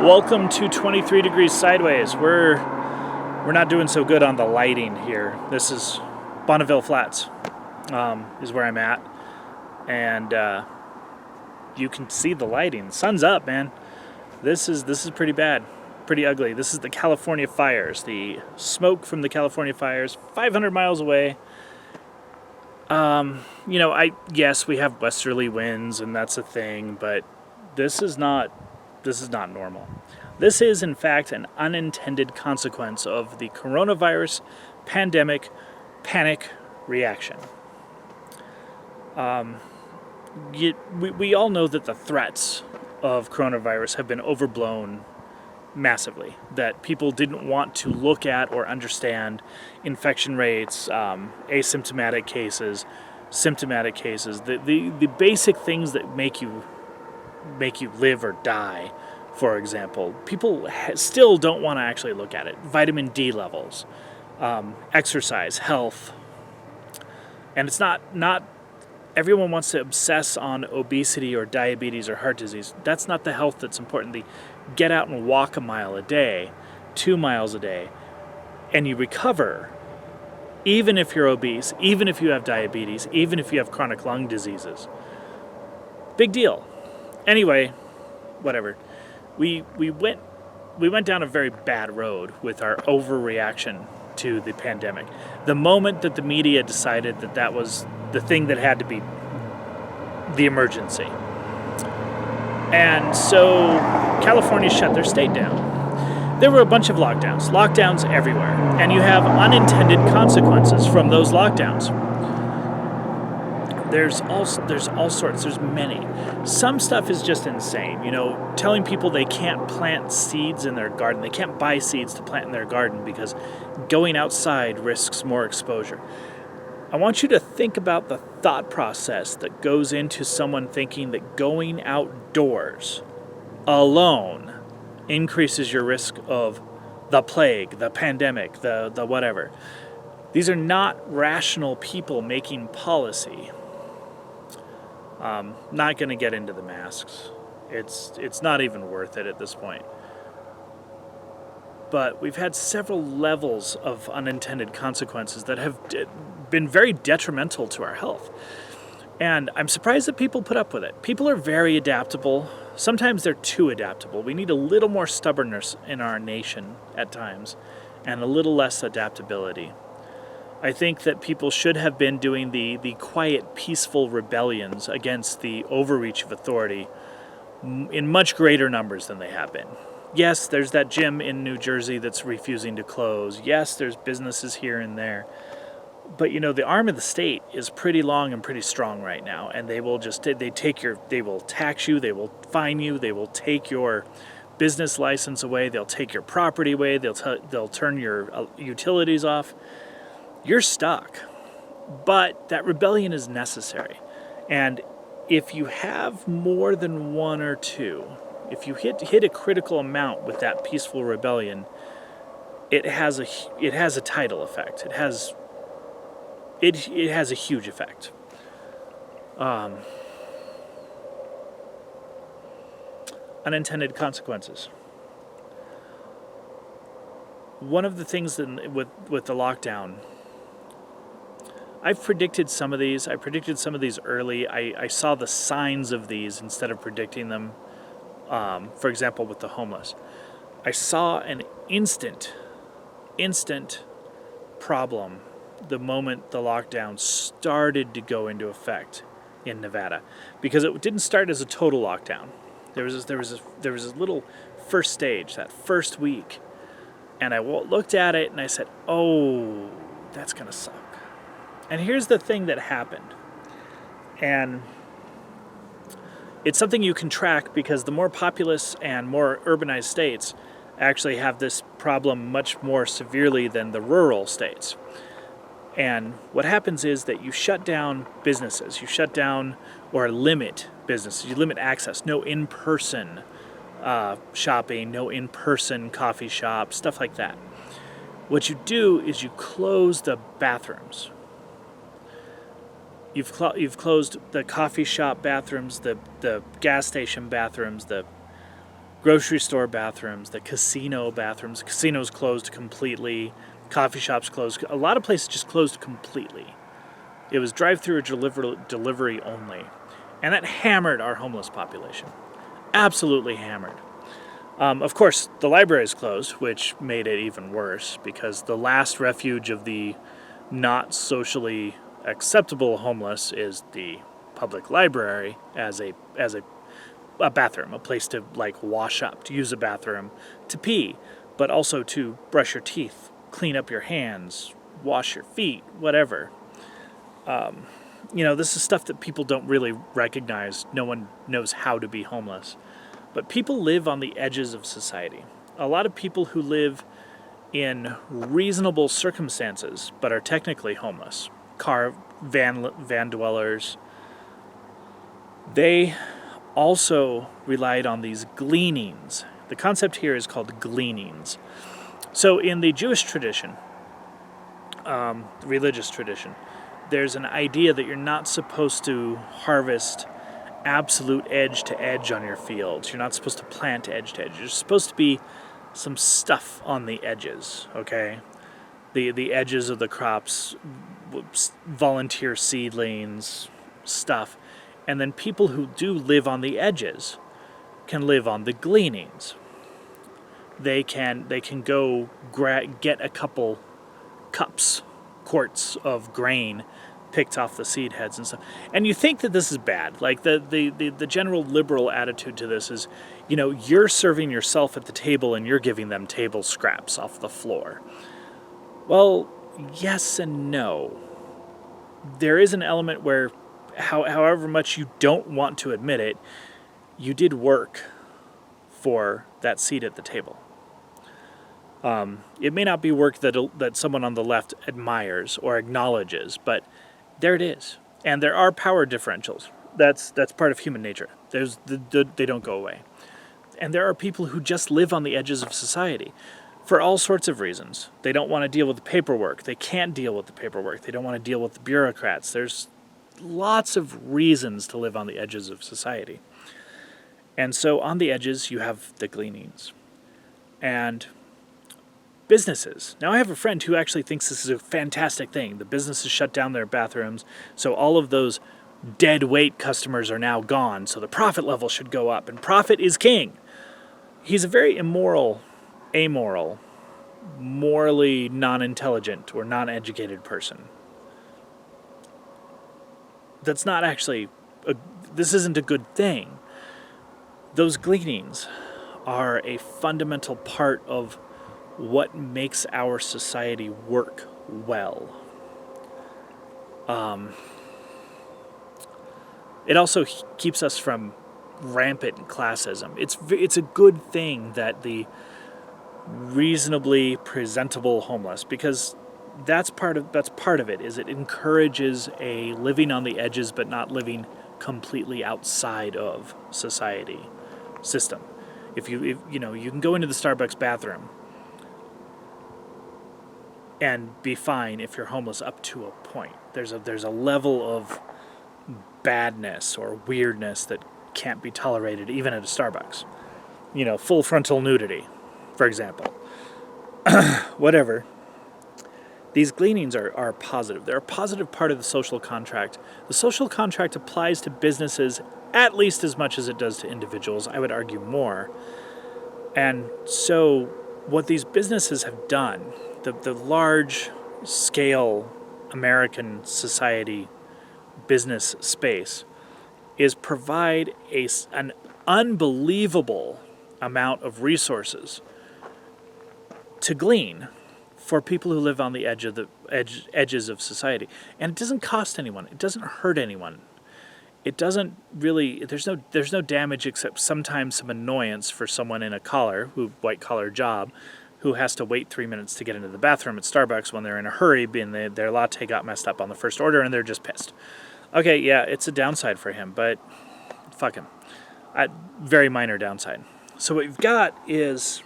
Welcome to 23 Degrees Sideways. We're not doing so good on the lighting here. This is Bonneville Flats, is where I'm at, and you can see the lighting. The sun's up, man. This is pretty bad, pretty ugly. This is the California fires. The smoke from the California fires, 500 miles away. Yes, we have westerly winds, and that's a thing, but this is not normal. This is, in fact, an unintended consequence of the coronavirus pandemic panic reaction. We all know that the threats of coronavirus have been overblown massively, that people didn't want to look at or understand infection rates, asymptomatic cases, symptomatic cases, the basic things that make you live or die, for example. People still don't want to actually look at it. Vitamin D levels, exercise, health. And it's not everyone wants to obsess on obesity or diabetes or heart disease. That's not the health that's important. The get out and walk a mile a day, 2 miles a day, and you recover, even if you're obese, even if you have diabetes, even if you have chronic lung diseases. Big deal. Anyway, whatever. We went down a very bad road with our overreaction to the pandemic. The moment that the media decided that that was the thing that had to be the emergency. And so California shut their state down. There were a bunch of lockdowns everywhere, and you have unintended consequences from those lockdowns. There's all sorts. There's many. Some stuff is just insane. Telling people they can't plant seeds in their garden. They can't buy seeds to plant in their garden because going outside risks more exposure. I want you to think about the thought process that goes into someone thinking that going outdoors alone increases your risk of the plague, the pandemic, the whatever. These are not rational people making policy. Not going to get into the masks. It's not even worth it at this point. But we've had several levels of unintended consequences that have been very detrimental to our health. And I'm surprised that people put up with it. People are very adaptable. Sometimes they're too adaptable. We need a little more stubbornness in our nation at times, and a little less adaptability. I think that people should have been doing the quiet, peaceful rebellions against the overreach of authority in much greater numbers than they have been. Yes, there's that gym in New Jersey that's refusing to close. Yes, there's businesses here and there. But the arm of the state is pretty long and pretty strong right now, and they will tax you, they will fine you, they will take your business license away, they'll take your property away, they'll turn your utilities off. You're stuck. But that rebellion is necessary. And if you have more than one or two, if you hit a critical amount with that peaceful rebellion, it has a tidal effect. It has a huge effect. Unintended consequences. One of the things with the lockdown, I've predicted some of these. I predicted some of these early. I saw the signs of these instead of predicting them. For example, with the homeless. I saw an instant problem the moment the lockdown started to go into effect in Nevada, because it didn't start as a total lockdown. There was this little first stage, that first week, and I looked at it and I said, "Oh, that's gonna suck." And here's the thing that happened, and it's something you can track because the more populous and more urbanized states actually have this problem much more severely than the rural states. And what happens is that you shut down businesses, you shut down or limit businesses, you limit access, no in-person shopping, no in-person coffee shop, stuff like that. What you do is you close the bathrooms. You've closed the coffee shop bathrooms, the gas station bathrooms, grocery store bathrooms, the casino bathrooms. Casinos closed completely. Coffee shops closed. A lot of places just closed completely. It was drive-through or delivery only. And that hammered our homeless population. Absolutely hammered. Of course, the libraries closed, which made it even worse because the last refuge of the not socially acceptable homeless is the public library as a bathroom, a place to like wash up, to use a bathroom, to pee, but also to brush your teeth, clean up your hands, wash your feet, whatever. This is stuff that people don't really recognize. No one knows how to be homeless. But people live on the edges of society. A lot of people who live in reasonable circumstances but are technically homeless, van dwellers, they also relied on these gleanings. The concept here is called gleanings. So in the Jewish tradition, the religious tradition, there's an idea that you're not supposed to harvest absolute edge to edge on your fields. You're not supposed to plant edge to edge. There's supposed to be some stuff on the edges, okay? The edges of the crops, volunteer seedlings, stuff. And then people who do live on the edges can live on the gleanings. They can go get a couple quarts of grain picked off the seed heads and stuff. And you think that this is bad. Like the general liberal attitude to this is, you're serving yourself at the table and you're giving them table scraps off the floor. Well, yes and no. There is an element where, however much you don't want to admit it, you did work for that seat at the table. It may not be work that someone on the left admires or acknowledges, but there it is. And there are power differentials. That's part of human nature. They don't go away. And there are people who just live on the edges of society for all sorts of reasons. They don't want to deal with the paperwork. They can't deal with the paperwork. They don't want to deal with the bureaucrats. There's lots of reasons to live on the edges of society. And so on the edges, you have the gleanings. And businesses. Now, I have a friend who actually thinks this is a fantastic thing. The businesses shut down their bathrooms, so all of those dead weight customers are now gone, so the profit level should go up, and profit is king. He's a very amoral, morally non-intelligent or non-educated person. That's not actually, this isn't a good thing. Those gleanings are a fundamental part of what makes our society work well. It also keeps us from rampant classism. It's a good thing that the reasonably presentable homeless, because that's part of it, is it encourages a living on the edges but not living completely outside of society system. If you can go into the Starbucks bathroom and be fine if you're homeless up to a point. There's a level of badness or weirdness that can't be tolerated even at a Starbucks. Full frontal nudity, for example. Whatever. These gleanings are positive. They're a positive part of the social contract. The social contract applies to businesses at least as much as it does to individuals. I would argue more. And so what these businesses have done, the large-scale American society business space, is provide an unbelievable amount of resources to glean for people who live on the edges of society. And it doesn't cost anyone. It doesn't hurt anyone. It doesn't really, there's no damage except sometimes some annoyance for someone in a white collar job who has to wait 3 minutes to get into the bathroom at Starbucks when they're in a hurry and their latte got messed up on the first order and they're just pissed. Okay, yeah, it's a downside for him, but fuck him. Very minor downside. So what you've got is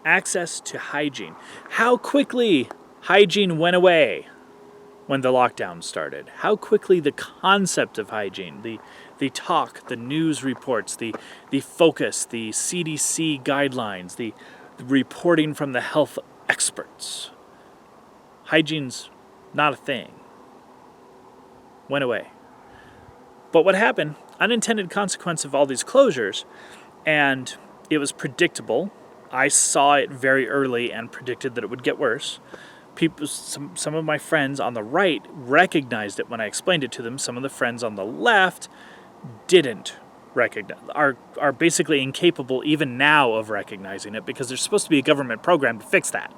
access to hygiene. How quickly hygiene went away when the lockdown started. How quickly the concept of hygiene, the talk, the news reports, the focus, the CDC guidelines, the reporting from the health experts. Hygiene's not a thing. Went away. But what happened, unintended consequence of all these closures, and it was predictable. I saw it very early and predicted that it would get worse. Some of my friends on the right recognized it when I explained it to them. Some of the friends on the left didn't recognize, are basically incapable even now of recognizing it, because there's supposed to be a government program to fix that.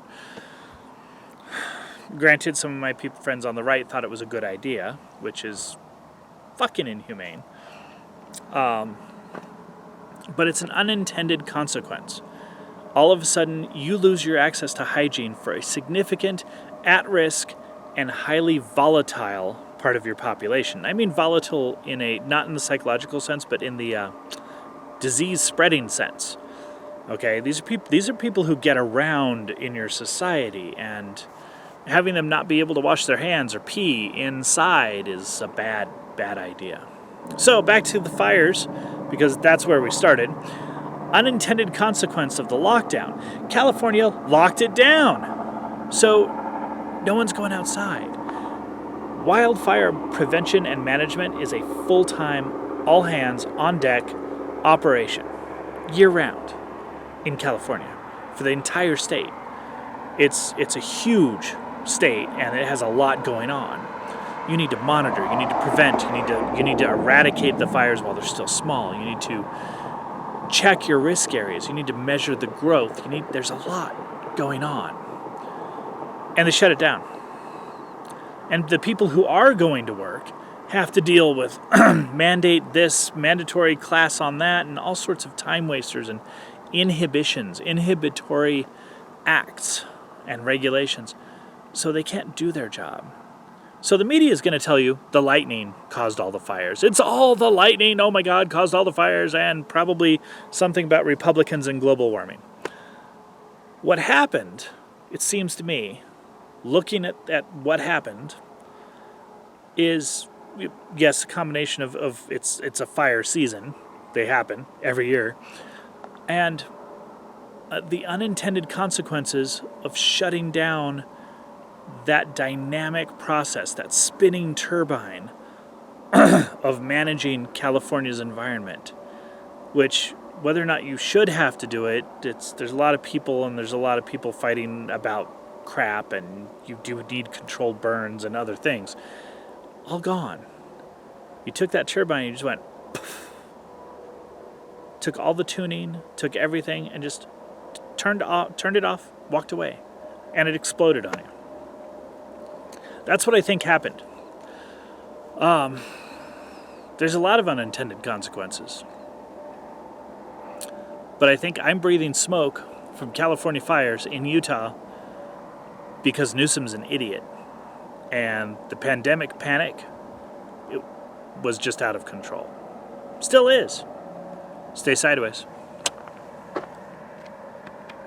Granted, some of my friends on the right thought it was a good idea, which is fucking inhumane. But it's an unintended consequence. All of a sudden, you lose your access to hygiene for a significant, at-risk, and highly volatile part of your population. I mean volatile not in the psychological sense, but in the disease-spreading sense. Okay, these are people who get around in your society, and having them not be able to wash their hands or pee inside is a bad idea. So back to the fires, because that's where we started. Unintended consequence of the lockdown. California locked it down. So no one's going outside. Wildfire prevention and management is a full-time, all hands on deck operation, year-round, in California, for the entire state. It's a huge state, and it has a lot going on. You need to monitor, you need to prevent, you need to eradicate the fires while they're still small. You need to check your risk areas. You need to measure the growth. There's a lot going on. And they shut it down. And the people who are going to work have to deal with mandate this, mandatory class on that, and all sorts of time wasters and inhibitory acts and regulations. So they can't do their job. So the media is going to tell you the lightning caused all the fires. It's all the lightning, oh my God, caused all the fires, and probably something about Republicans and global warming. What happened, it seems to me, looking at what happened, is, yes, a combination of it's a fire season. They happen every year. And the unintended consequences of shutting down that dynamic process, that spinning turbine of managing California's environment, which, whether or not you should have to do it, there's a lot of people, and there's a lot of people fighting about crap, and you do need controlled burns and other things. All gone. You took that turbine, you just went, poof, took all the tuning, took everything, and just turned it off, walked away, and it exploded on you. That's what I think happened. There's a lot of unintended consequences. But I think I'm breathing smoke from California fires in Utah because Newsom's an idiot. And the pandemic panic, it was just out of control. Still is. Stay sideways.